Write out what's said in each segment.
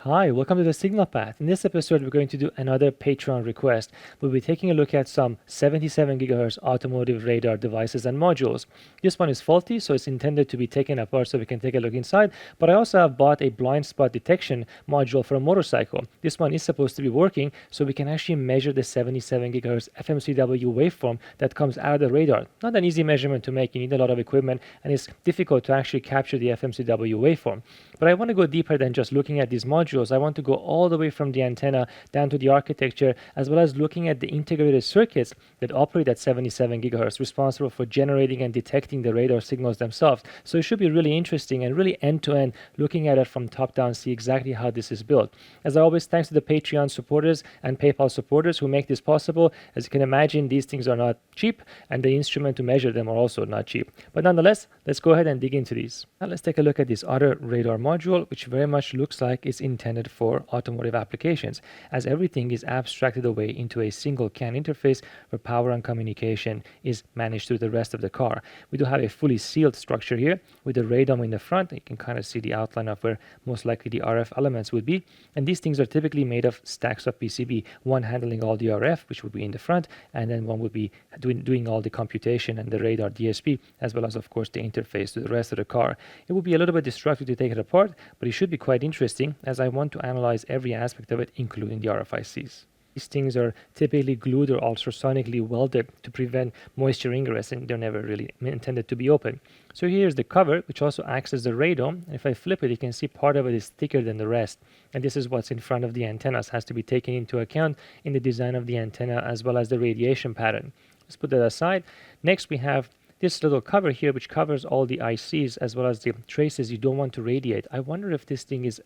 Hi, welcome to the Signal Path. In this episode, we're going to do another Patreon request. We'll be taking a look at some 77 GHz automotive radar devices and modules. This one is faulty, so it's intended to be taken apart so we can take a look inside. But I also have bought a blind spot detection module for a motorcycle. This one is supposed to be working, so we can actually measure the 77 GHz FMCW waveform that comes out of the radar. Not an easy measurement to make. You need a lot of equipment, and it's difficult to actually capture the FMCW waveform. But I want to go deeper than just looking at these modules. I want to go all the way from the antenna down to the architecture, as well as looking at the integrated circuits that operate at 77 GHz, responsible for generating and detecting the radar signals themselves. So it should be really interesting and really end-to-end, looking at it from top down, see exactly how this is built. As always, thanks to the Patreon supporters and PayPal supporters who make this possible. As you can imagine, these things are not cheap, and the instrument to measure them are also not cheap. But nonetheless, let's go ahead and dig into these. Now let's take a look at this other radar module, which very much looks like it's intended for automotive applications, as everything is abstracted away into a single CAN interface where power and communication is managed through the rest of the car. We do have a fully sealed structure here with a radome in the front. You can kind of see the outline of where most likely the RF elements would be, and these things are typically made of stacks of PCB, one handling all the RF, which would be in the front, and then one would be doing all the computation and the radar DSP, as well as of course the interface to the rest of the car. It would be a little bit destructive to take it apart, but it should be quite interesting, as I want to analyze every aspect of it, including the RFICs. These things are typically glued or ultrasonically welded to prevent moisture ingress, and they're never really intended to be open. So here's the cover, which also acts as the radome. And if I flip it, you can see part of it is thicker than the rest. And this is what's in front of the antennas, has to be taken into account in the design of the antenna, as well as the radiation pattern. Let's put that aside. Next, we have this little cover here, which covers all the ICs, as well as the traces you don't want to radiate. I wonder if this thing is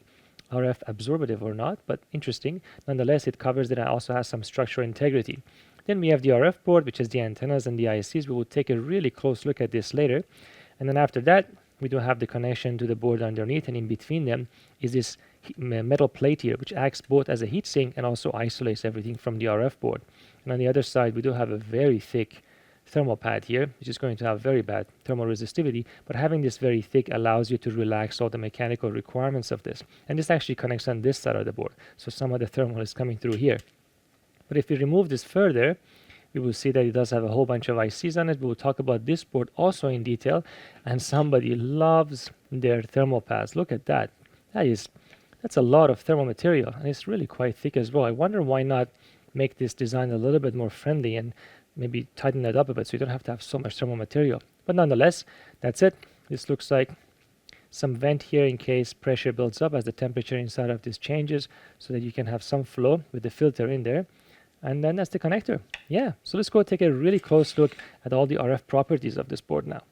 RF absorbative or not, but interesting. Nonetheless, it covers it and also has some structural integrity. Then we have the RF board, which is the antennas and the ICs. We will take a really close look at this later. And then after that, we do have the connection to the board underneath, and in between them is this metal plate here, which acts both as a heat sink and also isolates everything from the RF board. And on the other side, we do have a very thick thermal pad here, which is going to have very bad thermal resistivity, but having this very thick allows you to relax all the mechanical requirements of this. And this actually connects on this side of the board, so some of the thermal is coming through here. But if we remove this further, we will see that it does have a whole bunch of ICs on it. We will talk about this board also in detail, and somebody loves their thermal pads. Look at that. That's a lot of thermal material, and it's really quite thick as well. I wonder why not make this design a little bit more friendly and maybe tighten it up a bit so you don't have to have so much thermal material. But nonetheless, that's it. This looks like some vent here in case pressure builds up as the temperature inside of this changes, so that you can have some flow with the filter in there. And then that's the connector. Yeah, so let's go take a really close look at all the RF properties of this board now.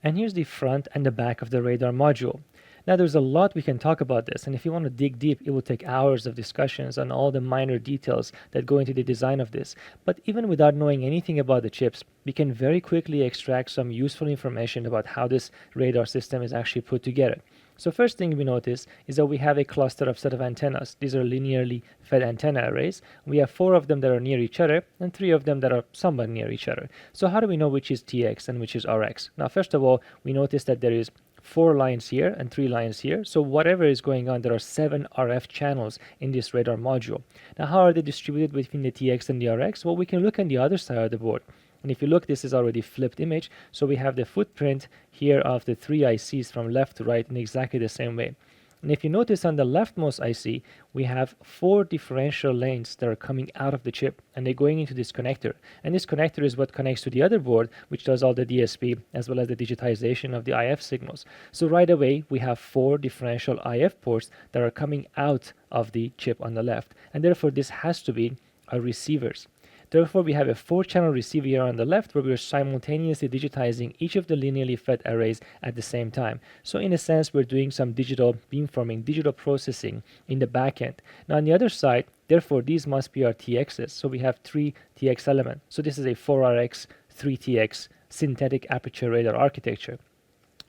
And here's the front and the back of the radar module. Now, there's a lot we can talk about this, and if you want to dig deep, it will take hours of discussions on all the minor details that go into the design of this. But even without knowing anything about the chips, we can very quickly extract some useful information about how this radar system is actually put together. So first thing we notice is that we have a cluster of set of antennas. These are linearly fed antenna arrays. We have 4 of them that are near each other and 3 of them that are somewhat near each other. So how do we know which is TX and which is RX? Now, first of all, we notice that there is 4 lines here and 3 lines here. So whatever is going on, there are 7 RF channels in this radar module. Now, how are they distributed between the TX and the RX? Well, we can look on the other side of the board. And if you look, this is already flipped image. So we have the footprint here of the 3 ICs from left to right in exactly the same way. And if you notice on the leftmost IC, we have 4 differential lanes that are coming out of the chip, and they're going into this connector. And this connector is what connects to the other board, which does all the DSP, as well as the digitization of the IF signals. So right away, we have 4 differential IF ports that are coming out of the chip on the left. And therefore, this has to be our receivers. Therefore, we have a 4-channel receiver here on the left, where we're simultaneously digitizing each of the linearly fed arrays at the same time. So in a sense, we're doing some digital beamforming, digital processing in the back end. Now on the other side, therefore, these must be our TXs. So we have 3 TX elements. So this is a 4RX, 3TX synthetic aperture radar architecture.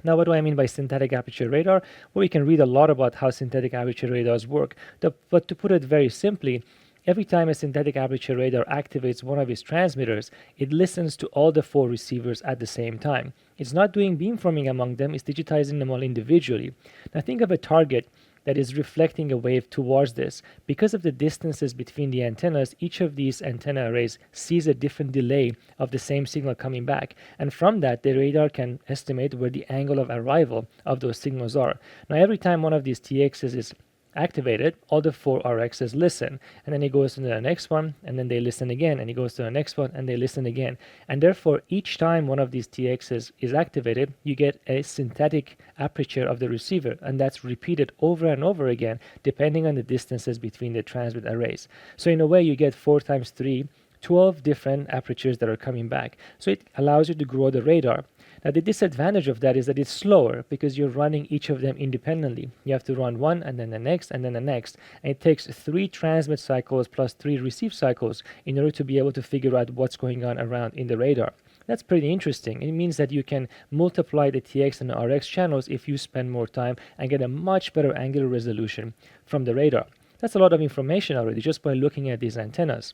Now, what do I mean by synthetic aperture radar? Well, we can read a lot about how synthetic aperture radars work. But to put it very simply, every time a synthetic aperture radar activates one of its transmitters, it listens to all the 4 receivers at the same time. It's not doing beamforming among them, it's digitizing them all individually. Now think of a target that is reflecting a wave towards this. Because of the distances between the antennas, each of these antenna arrays sees a different delay of the same signal coming back. And from that, the radar can estimate where the angle of arrival of those signals are. Now, every time one of these TXs is activated, all the 4 RXs listen, and then it goes to the next one, and then they listen again, and it goes to the next one, and they listen again. And therefore, each time one of these TXs is activated, you get a synthetic aperture of the receiver, and that's repeated over and over again, depending on the distances between the transmit arrays. So in a way, you get 4 times 3, 12 different apertures that are coming back. So it allows you to grow the radar. Now, the disadvantage of that is that it's slower because you're running each of them independently. You have to run one and then the next and then the next. And it takes 3 transmit cycles plus 3 receive cycles in order to be able to figure out what's going on around in the radar. That's pretty interesting. It means that you can multiply the TX and the RX channels if you spend more time and get a much better angular resolution from the radar. That's a lot of information already just by looking at these antennas.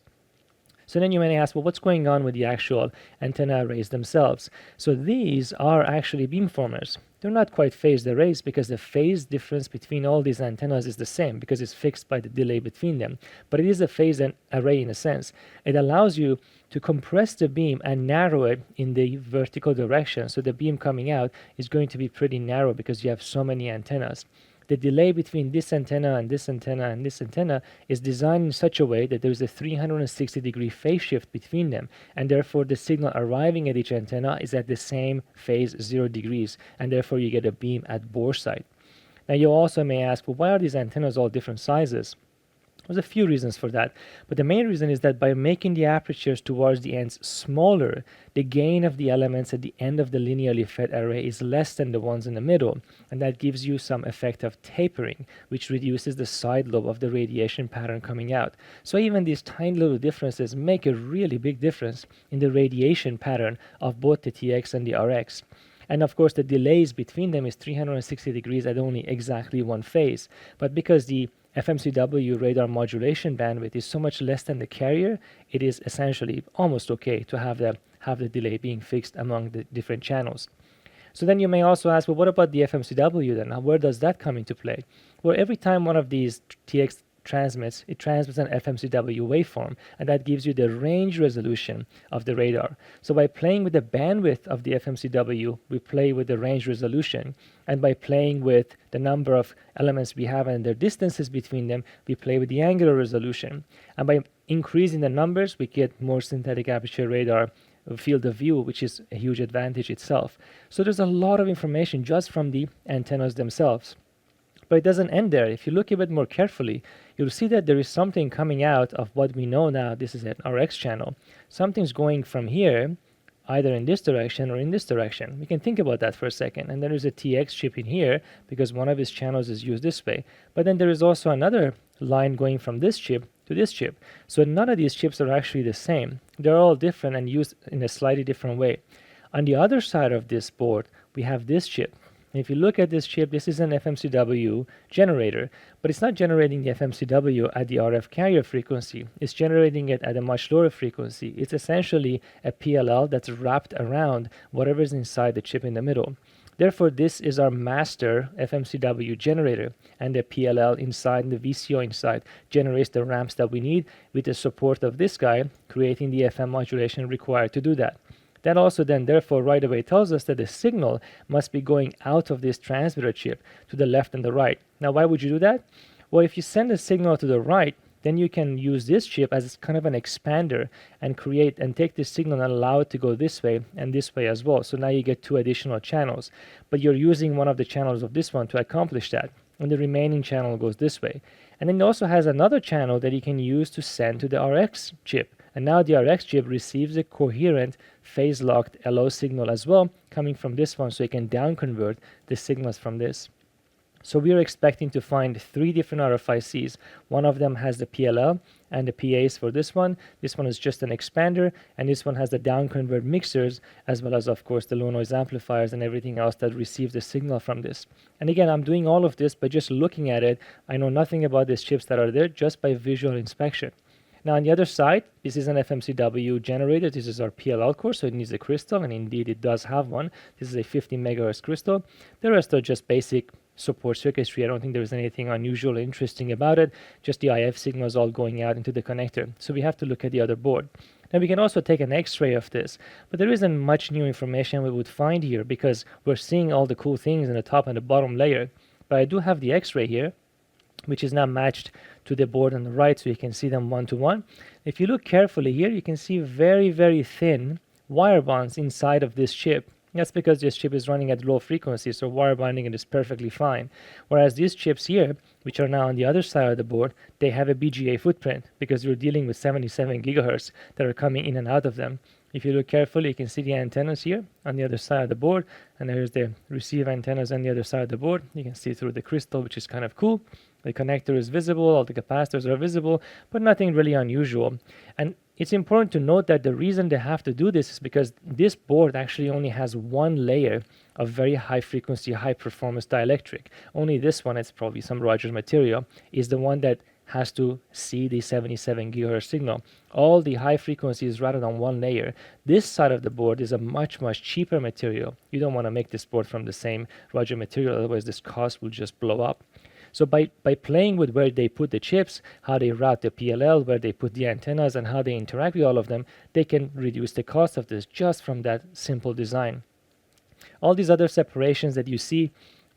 So then you may ask, well, what's going on with the actual antenna arrays themselves? So these are actually beamformers. They're not quite phased arrays because the phase difference between all these antennas is the same because it's fixed by the delay between them. But it is a phased array in a sense. It allows you to compress the beam and narrow it in the vertical direction. So the beam coming out is going to be pretty narrow because you have so many antennas. The delay between this antenna and this antenna and this antenna is designed in such a way that there is a 360-degree phase shift between them, and therefore the signal arriving at each antenna is at the same phase 0 degrees, and therefore you get a beam at bore site. Now you also may ask, well, why are these antennas all different sizes? There's a few reasons for that, but the main reason is that by making the apertures towards the ends smaller, the gain of the elements at the end of the linearly fed array is less than the ones in the middle, and that gives you some effect of tapering, which reduces the side lobe of the radiation pattern coming out. So even these tiny little differences make a really big difference in the radiation pattern of both the TX and the RX. And of course, the delays between them is 360 degrees at only exactly one phase, but because the FMCW radar modulation bandwidth is so much less than the carrier, it is essentially almost okay to have the delay being fixed among the different channels. So then you may also ask, well, what about the FMCW then? Now, where does that come into play? Well, every time one of these TX transmits, it transmits an FMCW waveform, and that gives you the range resolution of the radar. So by playing with the bandwidth of the FMCW, we play with the range resolution, and by playing with the number of elements we have and their distances between them, we play with the angular resolution. And by increasing the numbers, we get more synthetic aperture radar field of view, which is a huge advantage itself. So there's a lot of information just from the antennas themselves. But it doesn't end there. If you look a bit more carefully, you'll see that there is something coming out of what we know now. This is an RX channel. Something's going from here, either in this direction or in this direction. We can think about that for a second. And there is a TX chip in here because one of its channels is used this way. But then there is also another line going from this chip to this chip. So none of these chips are actually the same. They're all different and used in a slightly different way. On the other side of this board, we have this chip. If you look at this chip, this is an FMCW generator, but it's not generating the FMCW at the RF carrier frequency. It's generating it at a much lower frequency. It's essentially a PLL that's wrapped around whatever's inside the chip in the middle. Therefore, this is our master FMCW generator, and the PLL inside and the VCO inside generates the ramps that we need with the support of this guy, creating the FM modulation required to do that. That also then therefore right away tells us that the signal must be going out of this transmitter chip to the left and the right. Now, why would you do that? Well, if you send a signal to the right, then you can use this chip as kind of an expander and create and take this signal and allow it to go this way and this way as well. So now you get 2 additional channels, but you're using one of the channels of this one to accomplish that. And the remaining channel goes this way. And then it also has another channel that you can use to send to the RX chip. And now the RX chip receives a coherent phase-locked LO signal as well, coming from this one, so it can down-convert the signals from this. So we are expecting to find 3 different RFICs. One of them has the PLL and the PAs for this one. This one is just an expander, and this one has the down-convert mixers, as well as, of course, the low-noise amplifiers and everything else that receives the signal from this. And again, I'm doing all of this by just looking at it. I know nothing about these chips that are there just by visual inspection. Now on the other side, this is an FMCW generator. This is our PLL core, so it needs a crystal, and indeed it does have one. This is a 50 megahertz crystal. The rest are just basic support circuitry. I don't think there's anything unusual or interesting about it, just the IF signals all going out into the connector. So we have to look at the other board. Now we can also take an x-ray of this, but there isn't much new information we would find here because we're seeing all the cool things in the top and the bottom layer. But I do have the x-ray here, which is now matched to the board on the right, so you can see them one to one. If you look carefully here, you can see very, very thin wire bonds inside of this chip. That's because this chip is running at low frequency, so wire bonding it is perfectly fine. Whereas these chips here, which are now on the other side of the board, they have a BGA footprint because you're dealing with 77 gigahertz that are coming in and out of them. If you look carefully, you can see the antennas here on the other side of the board, and there's the receive antennas on the other side of the board. You can see through the crystal, which is kind of cool. The connector is visible, all the capacitors are visible, but nothing really unusual. And it's important to note that the reason they have to do this is because this board actually only has one layer of very high frequency, high performance dielectric. Only this one, it's probably some Rogers material, is the one that has to see the 77 gigahertz signal. All the high frequencies routed on one layer. This side of the board is a much, much cheaper material. You don't want to make this board from the same Roger material, otherwise this cost will just blow up. So by playing with where they put the chips, how they route the PLL, where they put the antennas, and how they interact with all of them, they can reduce the cost of this just from that simple design. All these other separations that you see,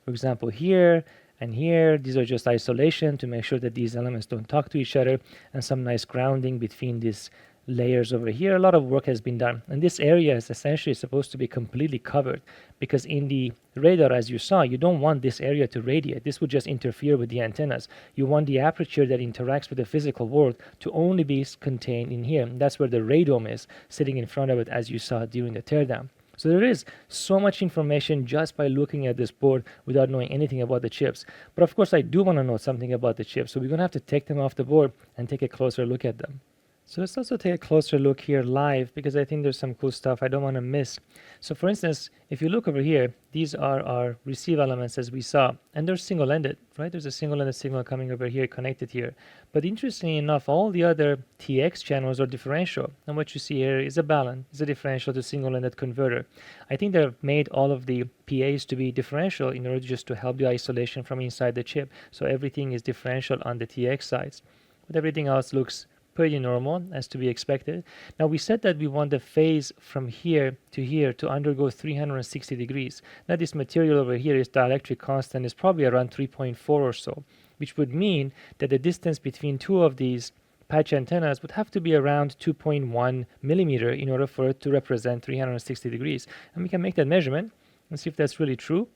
for example, here and here, these are just isolation to make sure that these elements don't talk to each other, and some nice grounding between these layers over here. A lot of work has been done, and this area is essentially supposed to be completely covered because in the radar, as you saw, you don't want this area to radiate. This would just interfere with the antennas. You want the aperture that interacts with the physical world to only be contained in here. And that's where the radome is sitting in front of it, as you saw during the teardown. So there is so much information just by looking at this board without knowing anything about the chips. But of course I do want to know something about the chips, so we're going to have to take them off the board and take a closer look at them. So let's also take a closer look here live, because I think there's some cool stuff I don't want to miss. So for instance, if you look over here, these are our receive elements as we saw, and they're single-ended, right? There's a single-ended signal coming over here, connected here. But interestingly enough, all the other TX channels are differential, and what you see here is a balance, is a differential to single-ended converter. I think they've made all of the PAs to be differential in order just to help the isolation from inside the chip. So everything is differential on the TX sides, but everything else looks pretty normal, as to be expected. Now we said that we want the phase from here to undergo 360 degrees. Now this material over here is dielectric constant is probably around 3.4 or so, which would mean that the distance between two of these patch antennas would have to be around 2.1 millimeter in order for it to represent 360 degrees. And we can make that measurement and see if that's really true.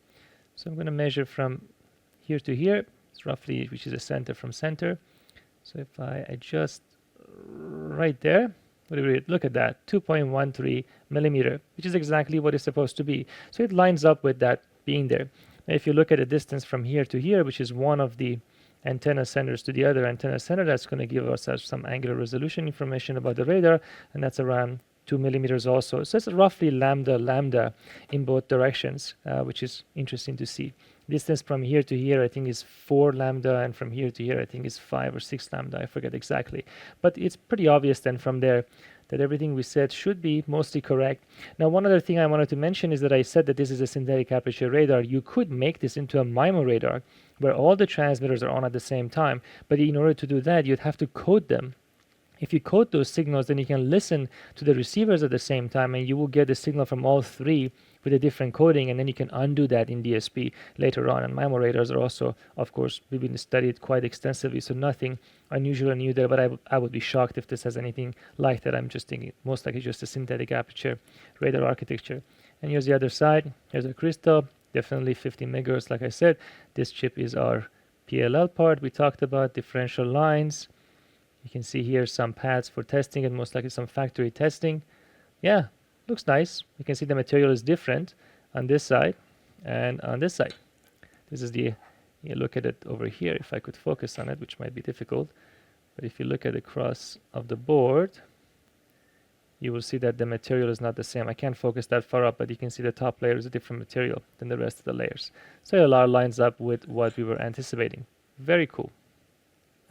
So I'm going to measure from here to here. It's roughly, which is a center from center. So if I adjust right there, look at that, 2.13 millimeter, which is exactly what it's supposed to be. So it lines up with that being there. Now if you look at the distance from here to here, which is one of the antenna centers to the other antenna center, that's going to give us some angular resolution information about the radar, and that's around 2 millimeters also. So it's roughly lambda in both directions, which is interesting to see. Distance from here to here I think is 4 lambda, and from here to here I think is 5 or 6 lambda, I forget exactly. But it's pretty obvious then from there that everything we said should be mostly correct. Now one other thing I wanted to mention is that I said that this is a synthetic aperture radar. You could make this into a MIMO radar where all the transmitters are on at the same time, but in order to do that you'd have to code them. If you code those signals, then you can listen to the receivers at the same time, and you will get the signal from all three with a different coding, and then you can undo that in DSP later on. And MIMO radars are also, of course, we've been studied quite extensively, so nothing unusual or new there, but I would be shocked if this has anything like that. I'm just thinking most likely just a synthetic aperture radar architecture. And here's the other side. Here's a crystal, definitely 50 megahertz. Like I said, this chip is our PLL part. We talked about differential lines. You can see here some pads for testing and most likely some factory testing. Yeah, looks nice. You can see the material is different on this side and on this side. This is the, you look at it over here, if I could focus on it, which might be difficult. But if you look at the cross of the board, you will see that the material is not the same. I can't focus that far up, but you can see the top layer is a different material than the rest of the layers. So it lines up with what we were anticipating. Very cool.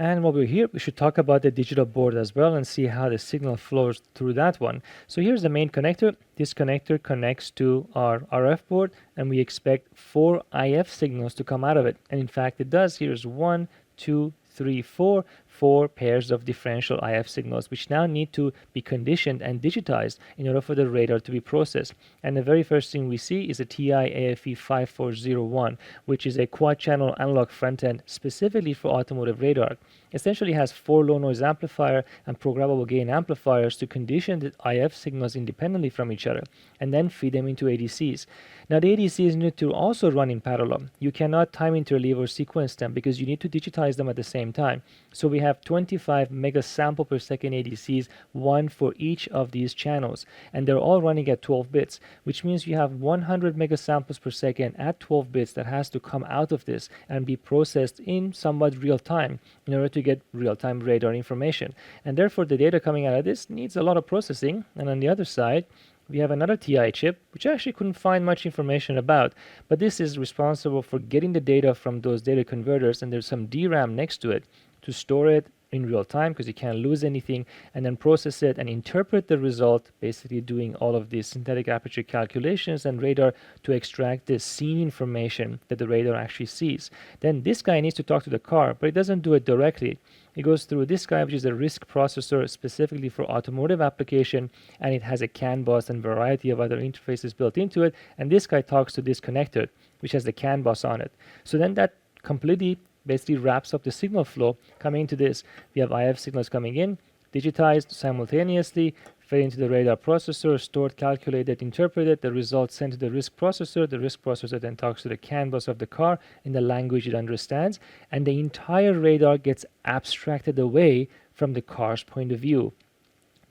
And while we're here, we should talk about the digital board as well and see how the signal flows through that one. So here's the main connector. This connector connects to our RF board, and we expect 4 IF signals to come out of it. And in fact, it does. Here's 1, 2, 3, 4, 4 pairs of differential IF signals, which now need to be conditioned and digitized in order for the radar to be processed. And the very first thing we see is a TI AFE 5401, which is a quad-channel analog front-end specifically for automotive radar. Essentially has 4 low noise amplifier and programmable gain amplifiers to condition the IF signals independently from each other and then feed them into ADCs. Now the ADCs need to also run in parallel. You cannot time interleave or sequence them because you need to digitize them at the same time. So we have 25 megasample per second ADCs, one for each of these channels, and they're all running at 12 bits, which means you have 100 megasamples per second at 12 bits that has to come out of this and be processed in somewhat real time in order to get real-time radar information. And therefore the data coming out of this needs a lot of processing. And on the other side, we have another TI chip, which I actually couldn't find much information about, but this is responsible for getting the data from those data converters, and there's some DRAM next to it to store it in real time because you can't lose anything, and then process it and interpret the result, basically doing all of these synthetic aperture calculations and radar to extract the scene information that the radar actually sees. Then this guy needs to talk to the car, but it doesn't do it directly. It goes through this guy, which is a RISC processor specifically for automotive application, and it has a CAN bus and variety of other interfaces built into it, and this guy talks to this connector, which has the CAN bus on it. So then that completely basically wraps up the signal flow coming into this. We have IF signals coming in, digitized simultaneously, fed into the radar processor, stored, calculated, interpreted, the results sent to the RISC processor then talks to the CAN bus of the car in the language it understands, and the entire radar gets abstracted away from the car's point of view.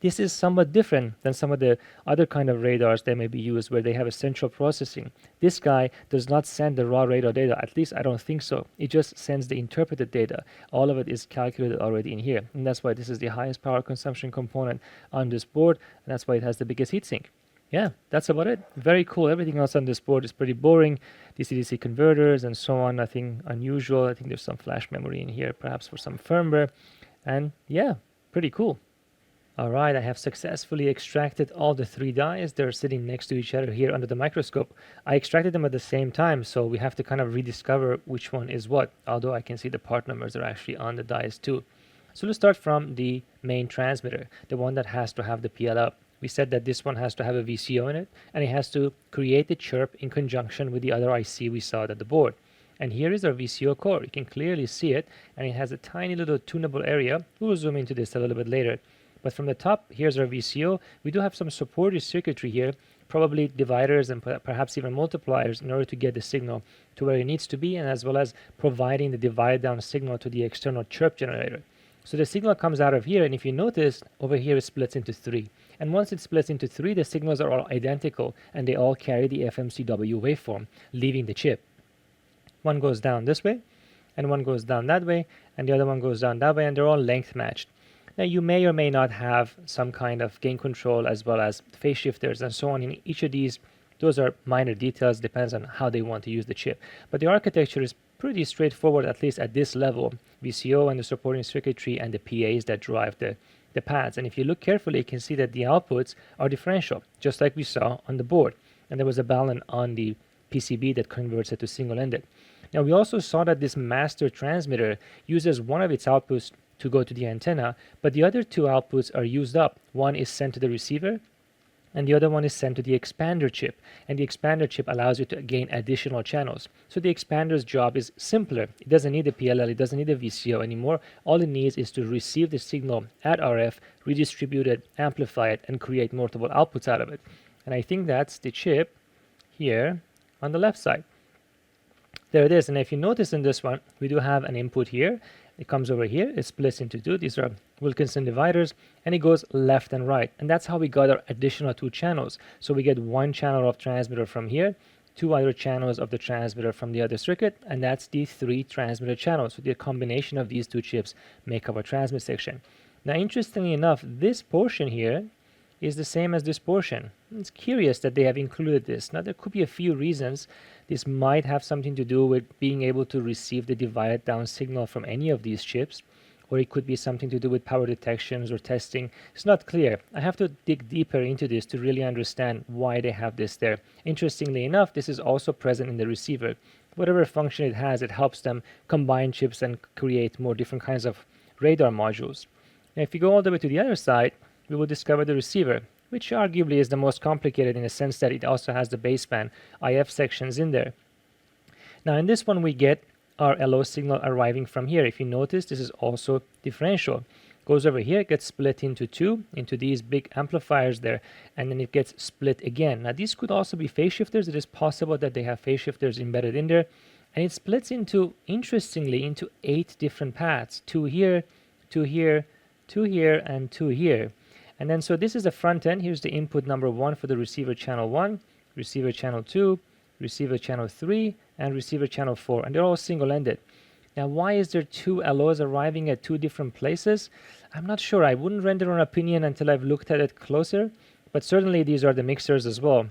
This is somewhat different than some of the other kind of radars that may be used where they have a central processing. This guy does not send the raw radar data, at least I don't think so. It just sends the interpreted data. All of it is calculated already in here. And that's why this is the highest power consumption component on this board, and that's why it has the biggest heatsink. Yeah, that's about it. Very cool. Everything else on this board is pretty boring. DC-DC converters and so on, nothing unusual. I think there's some flash memory in here, perhaps for some firmware. And yeah, pretty cool. All right, I have successfully extracted all the 3 dies. They're sitting next to each other here under the microscope. I extracted them at the same time, so we have to kind of rediscover which one is what, although I can see the part numbers are actually on the dies too. So let's start from the main transmitter, the one that has to have the PL up. We said that this one has to have a VCO in it, and it has to create the chirp in conjunction with the other IC we saw at the board. And here is our VCO core. You can clearly see it, and it has a tiny little tunable area. We'll zoom into this a little bit later. But from the top, here's our VCO. We do have some supported circuitry here, probably dividers and perhaps even multipliers in order to get the signal to where it needs to be, and as well as providing the divide down signal to the external chirp generator. So the signal comes out of here, and if you notice, over here it splits into 3. And once it splits into 3, the signals are all identical, and they all carry the FMCW waveform, leaving the chip. One goes down this way, and one goes down that way, and the other one goes down that way, and they're all length matched. Now you may or may not have some kind of gain control as well as phase shifters and so on in each of these. Those are minor details, depends on how they want to use the chip. But the architecture is pretty straightforward, at least at this level. VCO and the supporting circuitry and the PAs that drive the pads. And if you look carefully, you can see that the outputs are differential, just like we saw on the board. And there was a balun on the PCB that converts it to single-ended. Now we also saw that this master transmitter uses one of its outputs to go to the antenna, but the other 2 outputs are used up. One is sent to the receiver, and the other one is sent to the expander chip. And the expander chip allows you to gain additional channels. So the expander's job is simpler. It doesn't need a PLL, it doesn't need a VCO anymore. All it needs is to receive the signal at RF, redistribute it, amplify it, and create multiple outputs out of it. And I think that's the chip here on the left side. There it is. And if you notice in this one, we do have an input here. It comes over here, it splits into 2. These are Wilkinson dividers, and it goes left and right. And that's how we got our additional 2 channels. So we get 1 channel of transmitter from here, 2 other channels of the transmitter from the other circuit, and that's the 3 transmitter channels. So the combination of these 2 chips make up our transmit section. Now, interestingly enough, this portion here is the same as this portion. It's curious that they have included this. Now, there could be a few reasons. This might have something to do with being able to receive the divided down signal from any of these chips, or it could be something to do with power detections or testing. It's not clear. I have to dig deeper into this to really understand why they have this there. Interestingly enough, this is also present in the receiver. Whatever function it has, it helps them combine chips and create more different kinds of radar modules. Now, if you go all the way to the other side, we will discover the receiver, which arguably is the most complicated in the sense that it also has the baseband IF sections in there. Now, in this one, we get our LO signal arriving from here. If you notice, this is also differential. Goes over here, gets split into two, into these big amplifiers there, and then it gets split again. Now, these could also be phase shifters. It is possible that they have phase shifters embedded in there, and it splits into, interestingly, into 8 different paths. 2 here, 2 here, 2 here, and 2 here. And then, so this is the front end. Here's the input number 1 for the receiver channel 1, receiver channel 2, receiver channel 3, and receiver channel 4, and they're all single-ended. Now, why is there 2 LOs arriving at 2 different places? I'm not sure. I wouldn't render an opinion until I've looked at it closer, but certainly these are the mixers as well.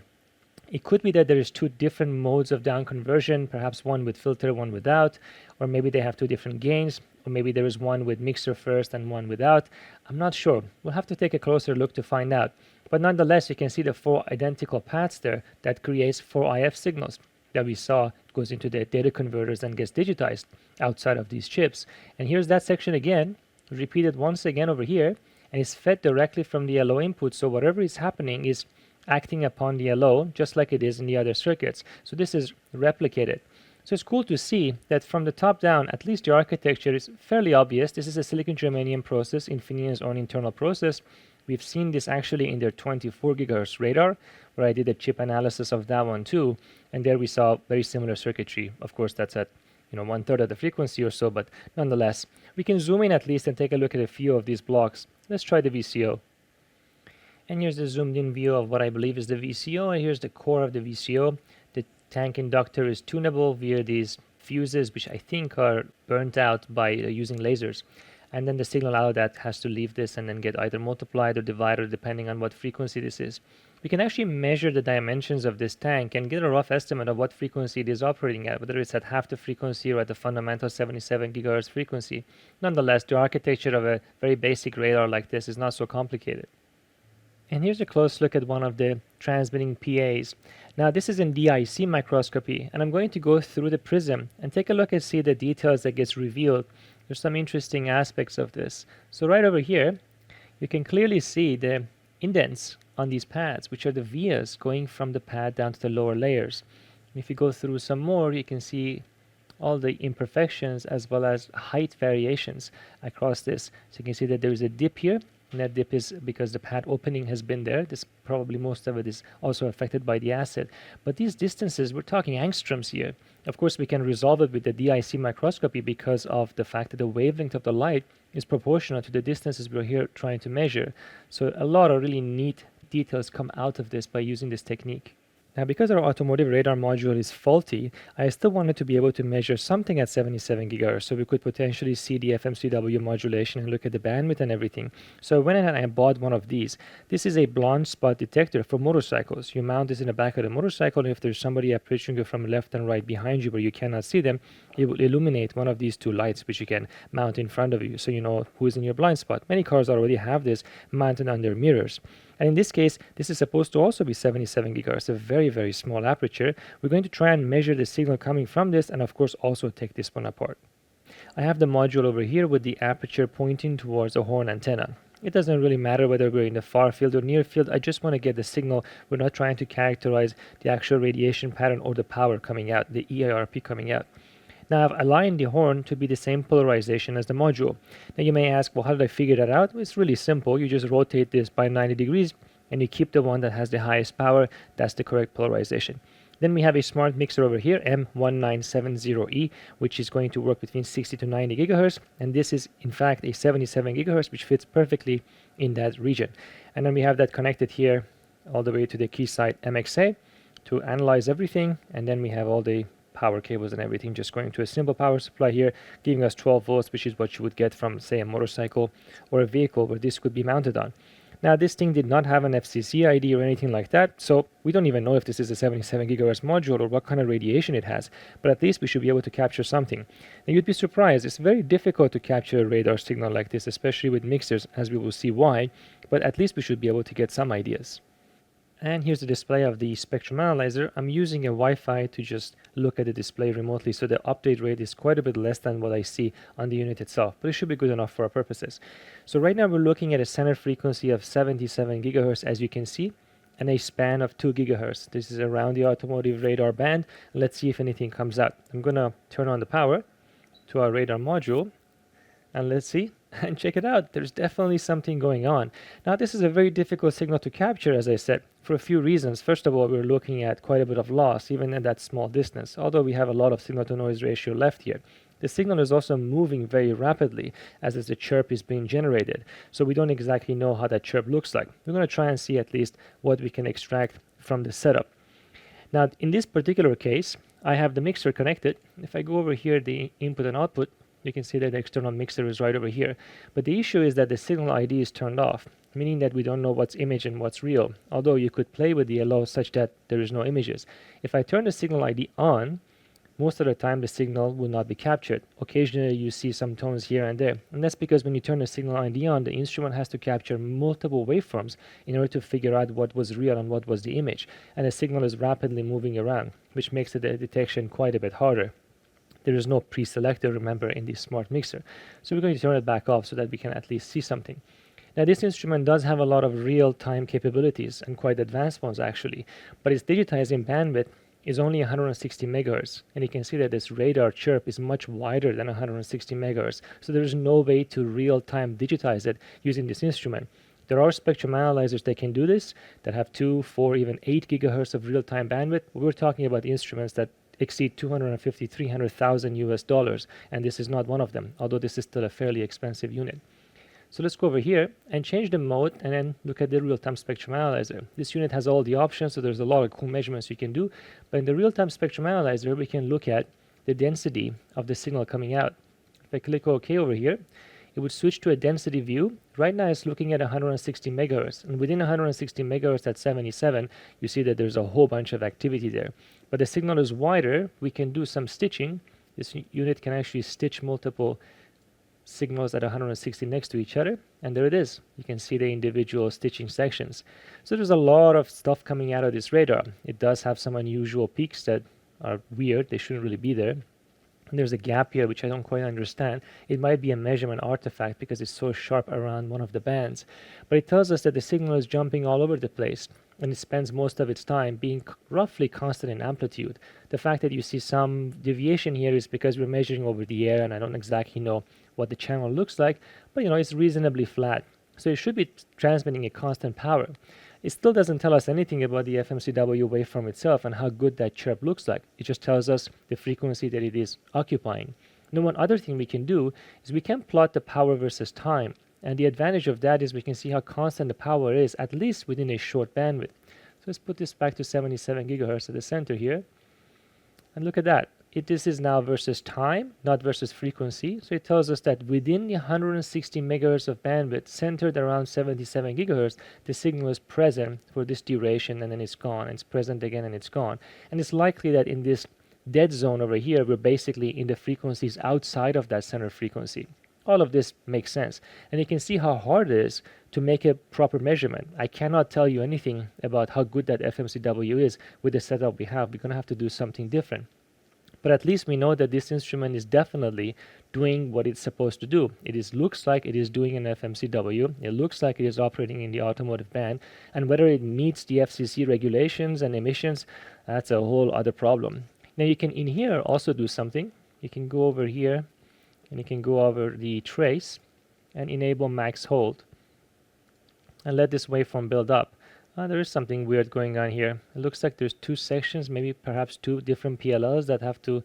It could be that there is 2 different modes of down conversion, perhaps one with filter, one without, or maybe they have 2 different gains, or maybe there is one with mixer first and one without. I'm not sure. We'll have to take a closer look to find out. But nonetheless, you can see the 4 identical paths there that creates 4 IF signals that we saw goes into the data converters and gets digitized outside of these chips. And here's that section again, repeated once again over here, and it's fed directly from the LO input. So whatever is happening is acting upon the LO just like it is in the other circuits. So this is replicated. So it's cool to see that from the top down, at least the architecture is fairly obvious. This is a silicon germanium process, Infineon's own internal process. We've seen this actually in their 24 gigahertz radar, where I did a chip analysis of that one too, and there we saw very similar circuitry. Of course, that's at 1/3 of the frequency or so, but nonetheless, we can zoom in at least and take a look at a few of these blocks. Let's try the VCO. And here's the zoomed in view of what I believe is the VCO, and here's the core of the VCO. The tank inductor is tunable via these fuses, which I think are burnt out by using lasers. And then the signal out of that has to leave this and then get either multiplied or divided depending on what frequency this is. We can actually measure the dimensions of this tank and get a rough estimate of what frequency it is operating at, whether it's at half the frequency or at the fundamental 77 gigahertz frequency. Nonetheless, the architecture of a very basic radar like this is not so complicated. And here's a close look at one of the transmitting PAs. Now, this is in DIC microscopy, and I'm going to go through the prism and take a look and see the details that gets revealed. There's some interesting aspects of this. So right over here, you can clearly see the indents on these pads, which are the vias going from the pad down to the lower layers. And if you go through some more, you can see all the imperfections as well as height variations across this. So you can see that there is a dip here, and that dip is because the pad opening has been there. This probably most of it is also affected by the acid. But these distances, we're talking angstroms here. Of course, we can resolve it with the DIC microscopy because of the fact that the wavelength of the light is proportional to the distances we're here trying to measure. So a lot of really neat details come out of this by using this technique. Now, because our automotive radar module is faulty, I still wanted to be able to measure something at 77 gigahertz, so we could potentially see the FMCW modulation and look at the bandwidth and everything. So I went ahead and I bought one of these. This is a blind spot detector for motorcycles. You mount this in the back of the motorcycle, and if there's somebody approaching you from left and right behind you where you cannot see them, it will illuminate one of these 2 lights, which you can mount in front of you, so you know who is in your blind spot. Many cars already have this mounted on their mirrors. And in this case, this is supposed to also be 77 gigahertz, a very, very small aperture. We're going to try and measure the signal coming from this, and of course also take this one apart. I have the module over here with the aperture pointing towards a horn antenna. It doesn't really matter whether we're in the far field or near field. I just want to get the signal. We're not trying to characterize the actual radiation pattern or the power coming out, the EIRP coming out. Now, I've aligned the horn to be the same polarization as the module. Now, you may ask, well, how did I figure that out? It's really simple. You just rotate this by 90 degrees, and you keep the one that has the highest power. That's the correct polarization. Then we have a smart mixer over here, M1970E, which is going to work between 60 to 90 gigahertz. And this is, in fact, a 77 gigahertz, which fits perfectly in that region. And then we have that connected here all the way to the Keysight MXA to analyze everything. And then we have all the power cables and everything just going to a simple power supply here, giving us 12 volts, which is what you would get from, say, a motorcycle or a vehicle where this could be mounted on. Now, this thing did not have an FCC ID or anything like that, so we don't even know if this is a 77 gigahertz module or what kind of radiation it has, but at least we should be able to capture something. Now, you'd be surprised, it's very difficult to capture a radar signal like this, especially with mixers, as we will see why, but at least we should be able to get some ideas. And here's the display of the spectrum analyzer. I'm using a Wi-Fi to just look at the display remotely, so the update rate is quite a bit less than what I see on the unit itself, but it should be good enough for our purposes. So right now we're looking at a center frequency of 77 gigahertz, as you can see, and a span of 2 gigahertz. This is around the automotive radar band. Let's see if anything comes out. I'm gonna turn on the power to our radar module, and let's see. And check it out, there's definitely something going on. Now, this is a very difficult signal to capture, as I said, for a few reasons. First of all, we're looking at quite a bit of loss, even at that small distance, although we have a lot of signal-to-noise ratio left here. The signal is also moving very rapidly as the chirp is being generated, so we don't exactly know how that chirp looks like. We're going to try and see at least what we can extract from the setup. Now, in this particular case, I have the mixer connected. If I go over here, the input and output, you can see that the external mixer is right over here. But the issue is that the signal ID is turned off, meaning that we don't know what's image and what's real, although you could play with the LO such that there is no images. If I turn the signal ID on, most of the time the signal will not be captured. Occasionally you see some tones here and there, and that's because when you turn the signal ID on, the instrument has to capture multiple waveforms in order to figure out what was real and what was the image, and the signal is rapidly moving around, which makes the detection quite a bit harder. There is no pre-selector, remember, in this smart mixer. So we're going to turn it back off so that we can at least see something. Now, this instrument does have a lot of real-time capabilities, and quite advanced ones actually, but its digitizing bandwidth is only 160 megahertz, and you can see that this radar chirp is much wider than 160 megahertz, so there is no way to real-time digitize it using this instrument. There are spectrum analyzers that can do this, that have 2, 4, even 8 gigahertz of real-time bandwidth. We're talking about instruments that exceed 250, 300,000 US dollars, and this is not one of them, although this is still a fairly expensive unit. So let's go over here and change the mode and then look at the real-time spectrum analyzer. This unit has all the options, so there's a lot of cool measurements you can do, but in the real-time spectrum analyzer we can look at the density of the signal coming out. If I click OK over here, it would switch to a density view. Right now it's looking at 160 megahertz, and within 160 megahertz at 77, you see that there's a whole bunch of activity there. But the signal is wider, we can do some stitching. This unit can actually stitch multiple signals at 160 next to each other, and there it is. You can see the individual stitching sections. So there's a lot of stuff coming out of this radar. It does have some unusual peaks that are weird, they shouldn't really be there. And there's a gap here which I don't quite understand. It might be a measurement artifact because it's so sharp around one of the bands. But it tells us that the signal is jumping all over the place, and it spends most of its time being roughly constant in amplitude. The fact that you see some deviation here is because we're measuring over the air, and I don't exactly know what the channel looks like, but it's reasonably flat. So it should be transmitting a constant power. It still doesn't tell us anything about the FMCW waveform itself and how good that chirp looks like. It just tells us the frequency that it is occupying. Now, one other thing we can do is we can plot the power versus time. And the advantage of that is we can see how constant the power is, at least within a short bandwidth. So let's put this back to 77 gigahertz at the center here. And look at that. This is now versus time, not versus frequency. So it tells us that within the 160 megahertz of bandwidth, centered around 77 gigahertz, the signal is present for this duration, and then it's gone. And it's present again, and it's gone. And it's likely that in this dead zone over here, we're basically in the frequencies outside of that center frequency. All of this makes sense. And you can see how hard it is to make a proper measurement. I cannot tell you anything about how good that FMCW is with the setup we have. We're going to have to do something different. But at least we know that this instrument is definitely doing what it's supposed to do. It looks like it is doing an FMCW. It looks like it is operating in the automotive band. And whether it meets the FCC regulations and emissions, that's a whole other problem. Now you can in here also do something. You can go over here and you can go over the trace and enable max hold and let this waveform build up. There is something weird going on here. It looks like there's two sections, maybe perhaps two different PLLs that have to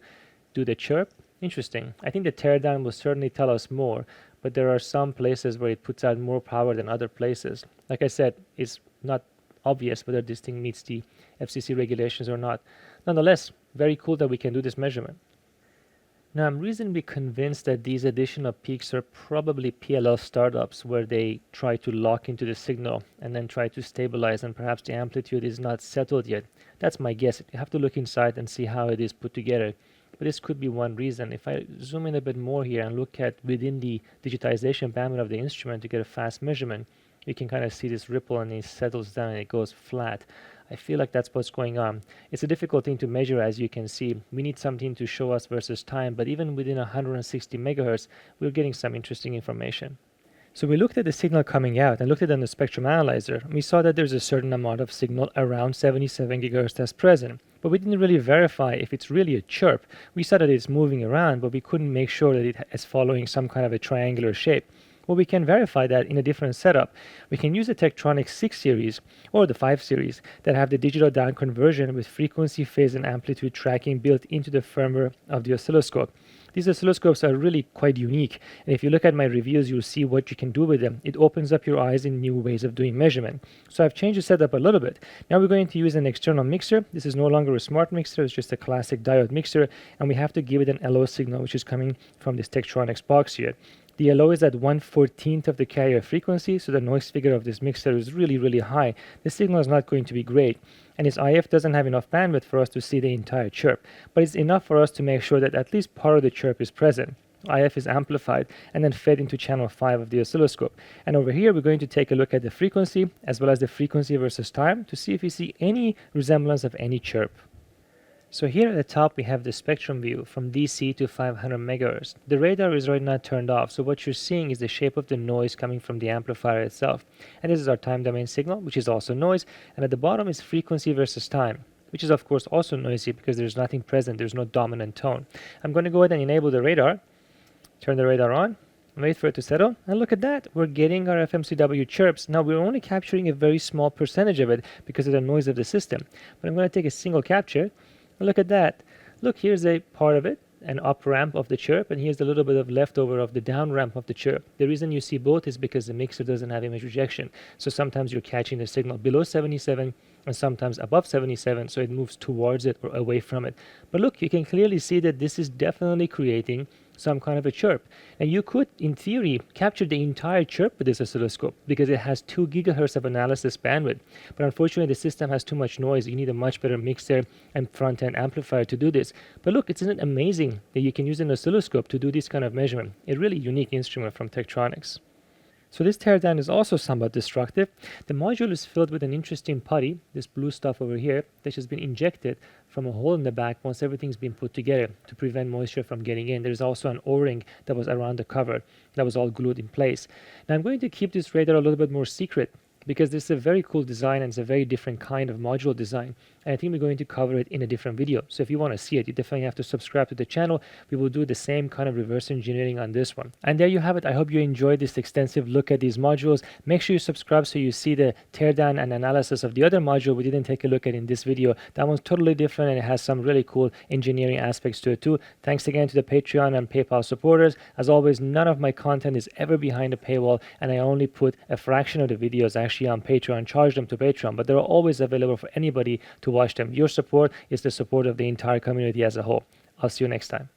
do the chirp. Interesting. I think the teardown will certainly tell us more, but there are some places where it puts out more power than other places. Like I said, it's not obvious whether this thing meets the FCC regulations or not. Nonetheless, very cool that we can do this measurement. Now, I'm reasonably convinced that these additional peaks are probably PLL startups where they try to lock into the signal and then try to stabilize, and perhaps the amplitude is not settled yet. That's my guess. You have to look inside and see how it is put together. But this could be one reason. If I zoom in a bit more here and look at within the digitization bandwidth of the instrument to get a fast measurement, you can kind of see this ripple and it settles down and it goes flat. I feel like that's what's going on. It's a difficult thing to measure, as you can see. We need something to show us versus time, but even within 160 megahertz, we're getting some interesting information. So we looked at the signal coming out and looked at it on the spectrum analyzer. We saw that there's a certain amount of signal around 77 gigahertz that's present, but we didn't really verify if it's really a chirp. We saw that it's moving around, but we couldn't make sure that it is following some kind of a triangular shape. Well, we can verify that in a different setup. We can use the Tektronix 6 series or the 5 series that have the digital down conversion with frequency, phase, and amplitude tracking built into the firmware of the oscilloscope. These oscilloscopes are really quite unique, and if you look at my reviews, you'll see what you can do with them. It opens up your eyes in new ways of doing measurement. So I've changed the setup a little bit. Now we're going to use an external mixer. This is no longer a smart mixer, it's just a classic diode mixer, and we have to give it an LO signal, which is coming from this Tektronix box here. The LO is at 1/14th of the carrier frequency, so the noise figure of this mixer is really, really high. The signal is not going to be great, and its IF doesn't have enough bandwidth for us to see the entire chirp, but it's enough for us to make sure that at least part of the chirp is present. IF is amplified and then fed into channel 5 of the oscilloscope. And over here, we're going to take a look at the frequency as well as the frequency versus time to see if we see any resemblance of any chirp. So here at the top we have the spectrum view from DC to 500 megahertz. The radar is right now turned off, so what you're seeing is the shape of the noise coming from the amplifier itself. And this is our time domain signal, which is also noise, and at the bottom is frequency versus time, which is of course also noisy because there's nothing present, there's no dominant tone. I'm going to go ahead and enable the radar, turn the radar on, wait for it to settle, and look at that, we're getting our FMCW chirps. Now we're only capturing a very small percentage of it because of the noise of the system, but I'm going to take a single capture. Look at that. Look, here's a part of it, an up ramp of the chirp, and here's a little bit of leftover of the down ramp of the chirp. The reason you see both is because the mixer doesn't have image rejection. So sometimes you're catching the signal below 77 and sometimes above 77, so it moves towards it or away from it. But look, you can clearly see that this is definitely creating some kind of a chirp. And you could, in theory, capture the entire chirp with this oscilloscope because it has 2 gigahertz of analysis bandwidth. But unfortunately, the system has too much noise. You need a much better mixer and front-end amplifier to do this. But look, isn't it amazing that you can use an oscilloscope to do this kind of measurement? A really unique instrument from Tektronix. So this teardown is also somewhat destructive. The module is filled with an interesting putty, this blue stuff over here, that has been injected from a hole in the back once everything's been put together to prevent moisture from getting in. There's also an O-ring that was around the cover that was all glued in place. Now I'm going to keep this radar a little bit more secret because this is a very cool design and it's a very different kind of module design. And I think we're going to cover it in a different video. So if you want to see it, you definitely have to subscribe to the channel. We will do the same kind of reverse engineering on this one. And there you have it. I hope you enjoyed this extensive look at these modules. Make sure you subscribe so you see the teardown and analysis of the other module we didn't take a look at in this video. That one's totally different and it has some really cool engineering aspects to it too. Thanks again to the Patreon and PayPal supporters. As always, none of my content is ever behind a paywall, and I only put a fraction of the videos actually on Patreon, charge them to Patreon, but they're always available for anybody to watch them. Your support is the support of the entire community as a whole. I'll see you next time.